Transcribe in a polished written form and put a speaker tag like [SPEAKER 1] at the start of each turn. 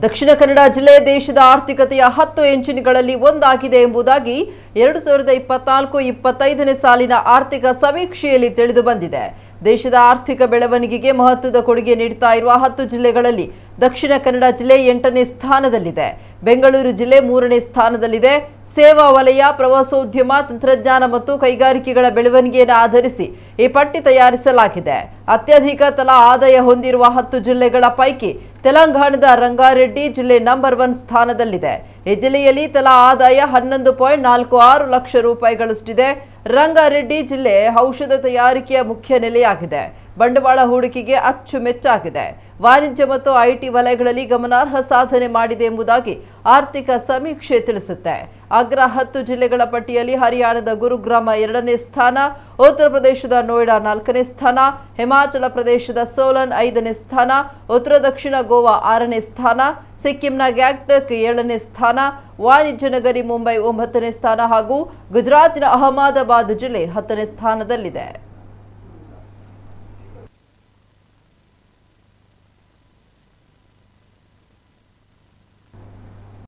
[SPEAKER 1] ದಕ್ಷಿಣ ಕನ್ನಡ ಜಿಲ್ಲೆ ದೇಶದ ಆರ್ಥಿಕತೆಯ 10 ಎಂಜಿನ್ಗಳಲ್ಲಿ ಒಂದಾಗಿದೆ ಎಂಬುದಾಗಿ 2024-25ನೇ ಸಾಲಿನ ಆರ್ಥಿಕ ಸಮೀಕ್ಷೆಯಲ್ಲಿ ತಿಳಿದು ಬಂದಿದೆ. ದೇಶದ ಆರ್ಥಿಕ ಬೆಳವಣಿಗೆಗೆ ಮಹತ್ವದ ಕೊಡುಗೆ ನೀಡುತ್ತಾ ಇರುವ 10 ಜಿಲ್ಲೆಗಳಲ್ಲಿ ದಕ್ಷಿಣ ಕನ್ನಡ ಜಿಲ್ಲೆ 8ನೇ ಸ್ಥಾನದಲ್ಲಿದೆ. ಬೆಂಗಳೂರು ಜಿಲ್ಲೆ 3ನೇ ಸ್ಥಾನದಲ್ಲಿದೆ. ಸೇವಾ ವಲಯ, ಪ್ರವಾಸೋದ್ಯಮ, ತಂತ್ರಜ್ಞಾನ ಮತ್ತು ಕೈಗಾರಿಕೆಗಳ ಬೆಳವಣಿಗೆಯನ್ನು ಆಧರಿಸಿ ಈ ಪಟ್ಟಿ ತಯಾರಿಸಲಾಗಿದೆ. ಅತ್ಯಧಿಕ ತಲಾ ಆದಾಯ ಹೊಂದಿರುವ 10 ಜಿಲ್ಲೆಗಳ ಪೈಕಿ ತೆಲಂಗಾಣದ ರಂಗಾರೆಡ್ಡಿ ಜಿಲ್ಲೆ ನಂಬರ್ 1 ಸ್ಥಾನದಲ್ಲಿದೆ. ಈ ಜಿಲ್ಲೆಯಲ್ಲಿ ತಲಾ ಆದಾಯ 11.46 ಲಕ್ಷ ರೂಪಾಯಿಗಳಷ್ಟಿದೆ. ರಂಗಾರೆಡ್ಡಿ ಜಿಲ್ಲೆ ಔಷಧ ತಯಾರಿಕೆಯ ಮುಖ್ಯ ನೆಲೆಯಾಗಿದೆ. ಬಂಡವಾಳ ಹೂಡಿಕೆಗೆ ಅಚ್ಚುಮೆಚ್ಚಾಗಿದೆ. ವಾಣಿಜ್ಯ ಮತ್ತು ಐಟಿ ವಲಯಗಳಲ್ಲಿ ಗಮನಾರ್ಹ ಸಾಧನೆ ಮಾಡಿದೆ ಎಂಬುದಾಗಿ ಆರ್ಥಿಕ ಸಮೀಕ್ಷೆ ತಿಳಿಸುತ್ತೆ. ಅಗ್ರ 10 ಜಿಲ್ಲೆಗಳ ಪಟ್ಟಿಯಲ್ಲಿ ಹರಿಯಾಣದ ಗುರುಗ್ರಾಮ 2ನೇ ಸ್ಥಾನ, ಉತ್ತರ ಪ್ರದೇಶದ ನೋಯ್ಡಾ 4ನೇ ಸ್ಥಾನ, ಹಿಮಾಚಲ ಪ್ರದೇಶದ ಸೋಲನ್ 5ನೇ ಸ್ಥಾನ, ಉತ್ತರ ದಕ್ಷಿಣ ಗೋವಾ 6ನೇ ಸ್ಥಾನ, ಸಿಕ್ಕಿಂನ ಗ್ಯಾಂಗ್ಟಕ್ 7ನೇ ಸ್ಥಾನ, ವಾಣಿಜ್ಯ ನಗರಿ ಮುಂಬೈ 9ನೇ ಸ್ಥಾನ ಹಾಗೂ ಗುಜರಾತಿನ ಅಹಮದಾಬಾದ್ ಜಿಲ್ಲೆ 10ನೇ ಸ್ಥಾನದಲ್ಲಿದೆ.